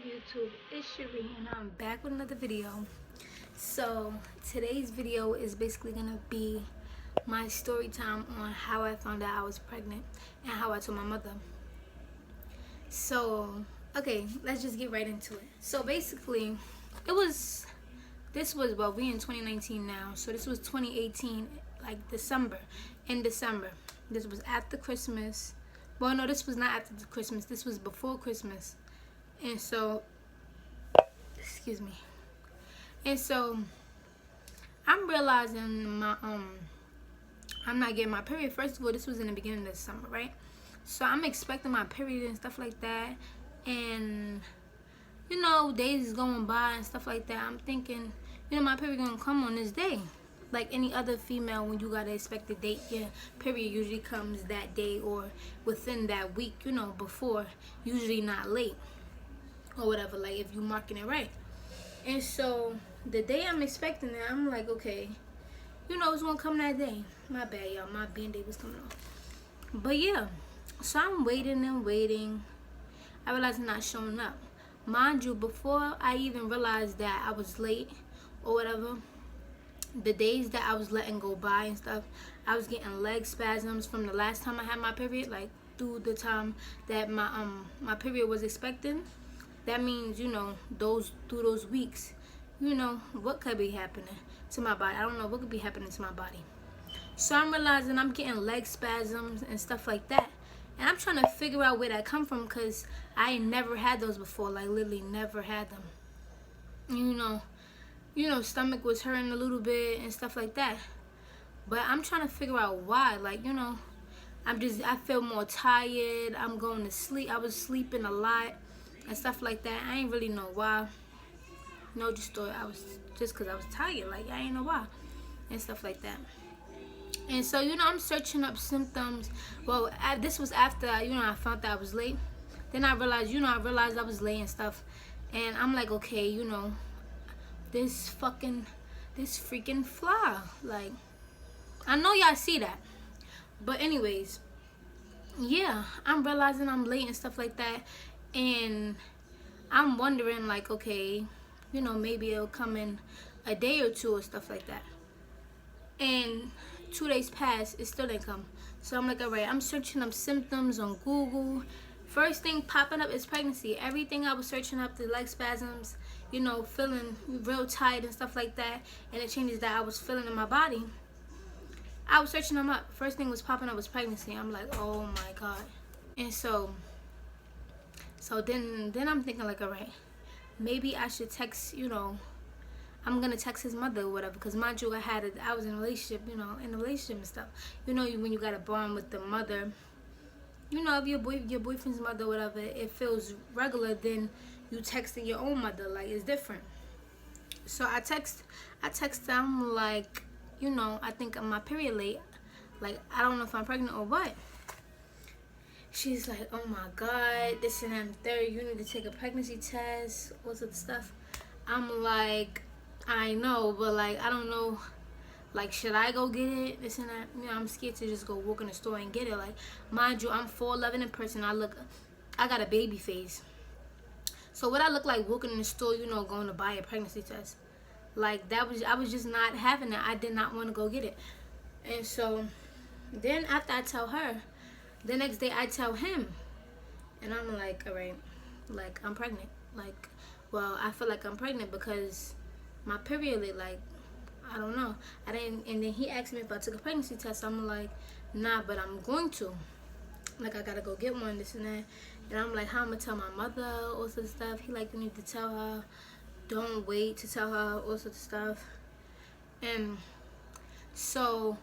YouTube? It's Cherie and I'm back with another video. So today's video is basically gonna be my story time on how I found out I was pregnant and how I told my mother. So okay, let's just get right into it. So basically well, we in 2019 now, so this was 2018, like in December. This was after Christmas. Well, no, this was not after Christmas, this was before Christmas. And so, excuse me. And so, I'm realizing I'm not getting my period. First of all, this was in the beginning of the summer, right? So I'm expecting my period and stuff like that. And, days is going by and stuff like that. I'm thinking, my period gonna come on this day. Like any other female, when you gotta expect a date, your period usually comes that day or within that week, before. Usually not late. Or whatever, like if you marking it right. And so the day I'm expecting it, I'm like, okay, it's gonna come that day. My bad, y'all, my band-aid was coming off. But yeah, so I'm waiting and waiting. I realized I'm not showing up. Mind you, before I even realized that I was late or whatever, the days that I was letting go by and stuff, I was getting leg spasms from the last time I had my period, like through the time that my period was expecting. That means, through those weeks, what could be happening to my body. I don't know what could be happening to my body. So I'm realizing I'm getting leg spasms and stuff like that. And I'm trying to figure out where that come from, because I ain't never had those before. Like, literally never had them. Stomach was hurting a little bit and stuff like that. But I'm trying to figure out why. Like, I feel more tired. I'm going to sleep. I was sleeping a lot and stuff like that. I ain't really know why. Just thought just because I was tired. Like, I ain't know why and stuff like that. And so, I'm searching up symptoms. Well, this was after, I found that I was late. Then I realized, I was late and stuff. And I'm like, okay, this freaking fly. Like, I know y'all see that. But anyways, yeah, I'm realizing I'm late and stuff like that. And I'm wondering, like, okay, maybe it'll come in a day or two or stuff like that. And 2 days passed, it still didn't come. So I'm like, all right, I'm searching up symptoms on Google. First thing popping up is pregnancy. Everything I was searching up, the leg spasms, feeling real tight and stuff like that, and the changes that I was feeling in my body, I was searching them up. First thing was popping up was pregnancy. I'm like, oh my God. And so then I'm thinking, like, all right, maybe I should text, I'm gonna text his mother or whatever, because mind you, I was in a relationship, in a relationship and stuff. When you got a bond with the mother, if your boyfriend's mother or whatever, it feels regular than you texting your own mother. Like, it's different. So I text them, like, I think I'm my period late. Like, I don't know if I'm pregnant or what. She's like, oh my God, this and that and third, you need to take a pregnancy test, all sorts of stuff. I'm like, I know, but like, I don't know, like, should I go get it, this and that. I'm scared to just go walk in the store and get it. Like, mind you, I'm 4'11" in person. I got a baby face. So what I look like walking in the store, going to buy a pregnancy test. Like, I was just not having it. I did not want to go get it. And so then after I tell her, the next day I tell him, and I'm like, all right, like, I'm pregnant. Like, well, I feel like I'm pregnant because my period, like, I don't know. And then he asked me if I took a pregnancy test. I'm like, nah, but I'm going to. Like, I gotta go get one, this and that. And I'm like, how I'm gonna tell my mother, all sorts of stuff. He like, you need to tell her. Don't wait to tell her, all sorts of stuff. And so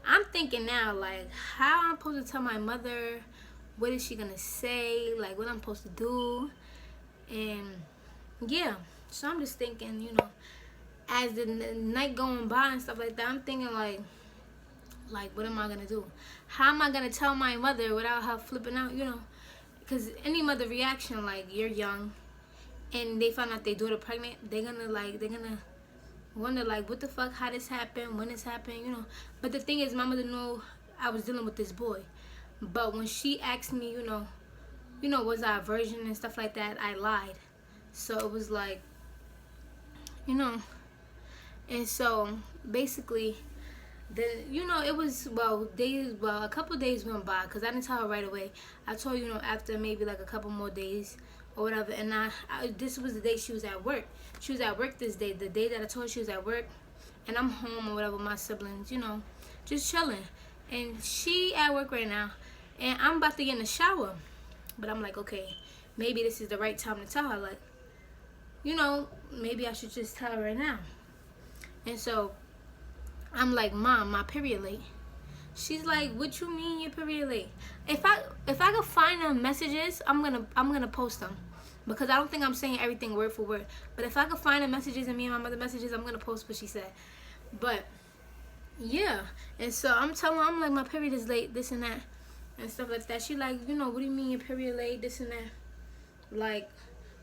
I'm thinking now, like, how I'm supposed to tell my mother? What is she gonna say? Like, what I'm supposed to do? And yeah, so I'm just thinking, as the night going by and stuff like that, I'm thinking, like, what am I gonna do? How am I gonna tell my mother without her flipping out? Because any mother reaction, like, you're young, and they find out their daughter pregnant, they're gonna wonder, like, what the fuck, how this happened, when this happened, But the thing is, my mother knew I was dealing with this boy. But when she asked me, was I a virgin and stuff like that, I lied. So it was like, you know, and so basically, then, you know, it was, a couple days went by, because I didn't tell her right away. I told, you know, after maybe like a couple more days or whatever. And this was the day she was at work. She was at work this day, the day that I told her she was at work. And I'm home or whatever with my siblings, you know, just chilling. And she at work right now, and I'm about to get in the shower. But I'm like, okay, maybe this is the right time to tell her. Like, you know, maybe I should just tell her right now. And so I'm like, Mom, my period late. She's like, what you mean your period late? If I could find the messages, I'm gonna post them, because I don't think I'm saying everything word for word. But if I could find the messages and me and my mother messages, I'm gonna post what she said. But yeah, and so I'm telling her, I'm like, my period is late, this and that, and stuff like that. She like, you know, what do you mean your period late, this and that? Like,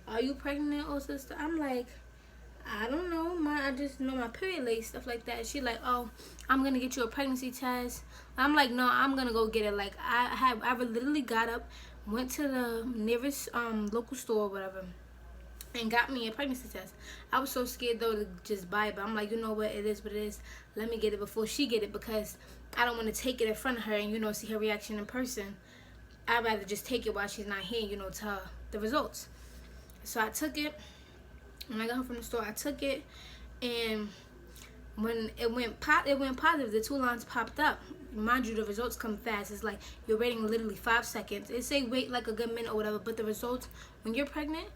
are you pregnant or sister? I'm like, I don't know, I just know my period late, stuff like that. She like, oh, I'm gonna get you a pregnancy test. I'm like, no, I'm gonna go get it. Like, I literally got up, went to the nearest local store or whatever, and got me a pregnancy test. I was so scared though to just buy it, but I'm like, you know what, it is what it is. Let me get it before she get it, because I don't want to take it in front of her and, you know, see her reaction in person. I'd rather just take it while she's not here, you know, tell her the results. So I took it. When I got home from the store, I took it, and when it went positive. The 2 lines popped up. Mind you, the results come fast. It's like you're waiting literally 5 seconds. It say wait like a good minute or whatever, but the results, when you're pregnant,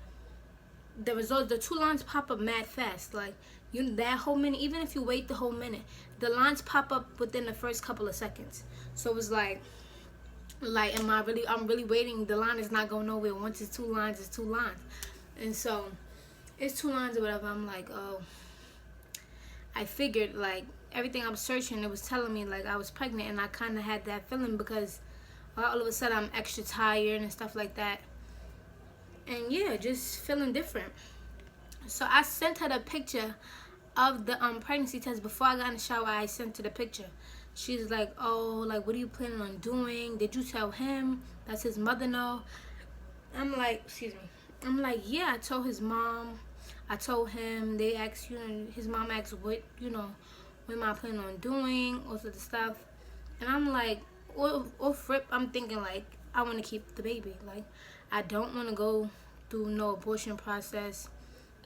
the 2 lines pop up mad fast. Like, that whole minute, even if you wait the whole minute, the lines pop up within the first couple of seconds. So it was like, I'm really waiting. The line is not going nowhere. Once it's 2 lines, it's 2 lines. And so it's 2 lines or whatever. I'm like, oh, I figured, like, everything I was searching, it was telling me like I was pregnant, and I kind of had that feeling because all of a sudden I'm extra tired and stuff like that, and yeah, just feeling different. So I sent her the picture of the pregnancy test. Before I got in the shower, I sent her the picture. She's like, oh, like, what are you planning on doing? Did you tell him? Does his mother know? I'm like, excuse me. I'm like, yeah, I told his mom. I told him. They asked, you know, his mom asked what, you know, what am I planning on doing, all sorts of stuff. And I'm like, off rip, I'm thinking like, I want to keep the baby. Like, I don't want to go through no abortion process.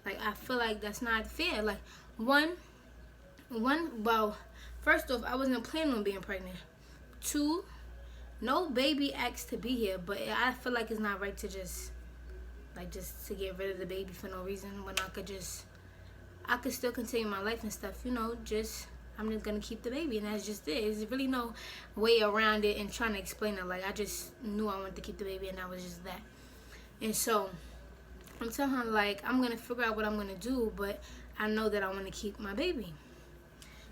Like, I feel like that's not fair. Like, well, first off, I wasn't planning on being pregnant. 2, no baby asked to be here, but I feel like it's not right to just to get rid of the baby for no reason, when I could still continue my life and stuff, you know. I'm just gonna keep the baby, and that's just it. There's really no way around it and trying to explain it. Like, I just knew I wanted to keep the baby, and that was just that. And so I'm telling her, like, I'm gonna figure out what I'm gonna do, but I know that I want to keep my baby.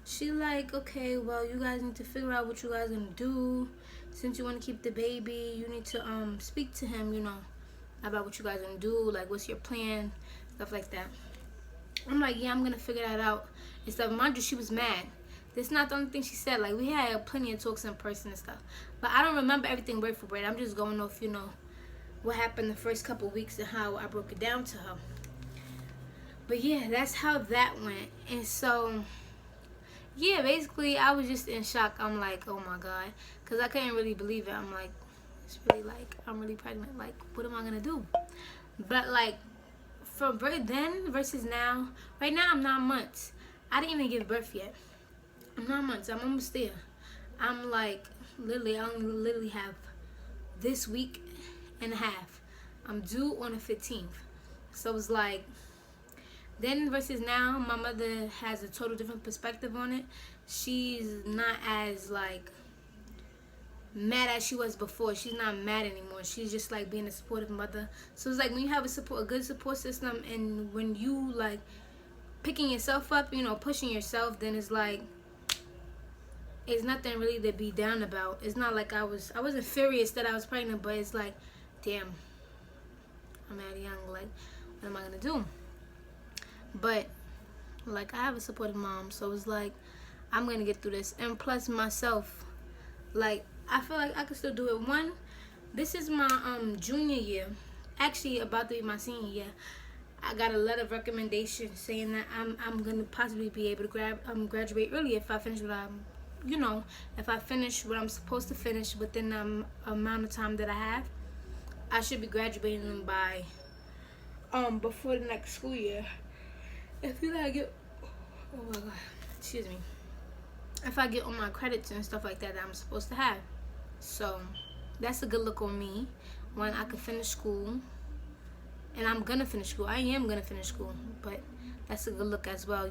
She like, okay, well, you guys need to figure out what you guys gonna do. Since you want to keep the baby, you need to speak to him, you know, about what you guys gonna do, like, what's your plan, stuff like that. I'm like, yeah, I'm gonna figure that out and stuff. Mind you, she was mad. That's not the only thing she said. Like, we had plenty of talks in person and stuff, but I don't remember everything word for word. I'm just going off, you know, what happened the first couple weeks and how I broke it down to her. But yeah, that's how that went. And so yeah, basically I was just in shock. I'm like, oh my god, because I couldn't really believe it. I'm like, it's really like, I'm really pregnant. Like, what am I gonna do? But like, from then versus now, right now I'm 9 months. I didn't even give birth yet. I'm 9 months. I'm almost there. I'm like, literally, I only literally have this week and a half. I'm due on the 15th. So it's like, then versus now, my mother has a total different perspective on it. She's not as like mad as she was before. She's not mad anymore. She's just like being a supportive mother. So it's like, when you have a good support system, and when you like picking yourself up, you know, pushing yourself, then it's like, it's nothing really to be down about. It's not like I wasn't furious that I was pregnant, but it's like, damn, I'm mad young. Like, what am I gonna do? But like, I have a supportive mom, so it's like, I'm gonna get through this. And plus myself, like, I feel like I can still do it. This is my junior year, actually about to be my senior year. I got a letter of recommendation saying that I'm gonna possibly be able to graduate early if I finish what I'm, if I finish what I'm supposed to finish within the amount of time that I have. I should be graduating by before the next school year. If you gotta get, oh my god, excuse me. If I get all my credits and stuff like that I'm supposed to have. So that's a good look on me when I could finish school. And I'm gonna finish school. I am gonna finish school, but that's a good look as well.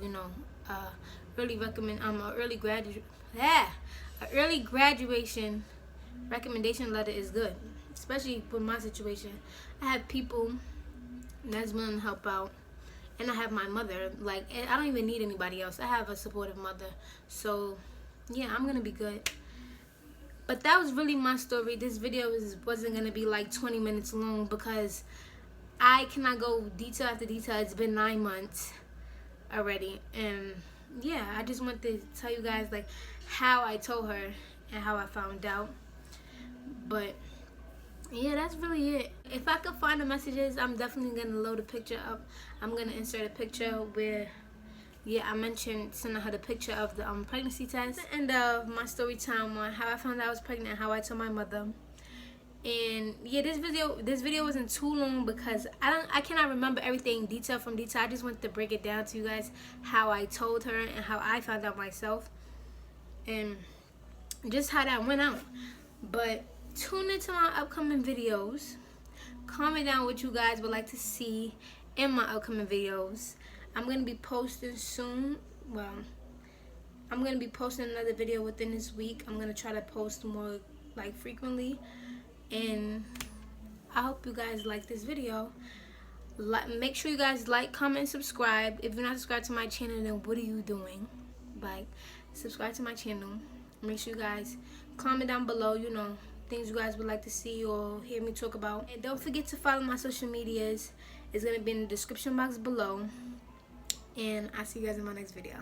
Really recommend an early graduation recommendation letter is good, especially for my situation. I have people that's willing to help out, and I have my mother. Like, I don't even need anybody else. I have a supportive mother, so yeah, I'm gonna be good. But that was really my story. This video wasn't gonna be like 20 minutes long because I cannot go detail after detail. It's been 9 months already, and yeah, I just want to tell you guys like how I told her and how I found out. But yeah, that's really it. If I could find the messages, I'm definitely gonna load a picture up. I'm gonna insert a picture where, yeah, I mentioned sending her the picture of the pregnancy test. The end of my story time on how I found out I was pregnant and how I told my mother. And yeah, this video wasn't too long because I cannot remember everything detail from detail. I just wanted to break it down to you guys how I told her and how I found out myself and just how that went out. But tune into my upcoming videos. Comment down what you guys would like to see in my upcoming videos. I'm gonna be posting soon. Well, I'm gonna be posting another video within this week. I'm gonna try to post more like frequently. And I hope you guys like this video. Make sure you guys like, comment, and subscribe. If you're not subscribed to my channel, then what are you doing? Like, subscribe to my channel. Make sure you guys comment down below, things you guys would like to see or hear me talk about. And don't forget to follow my social medias. It's going to be in the description box below. And I'll see you guys in my next video.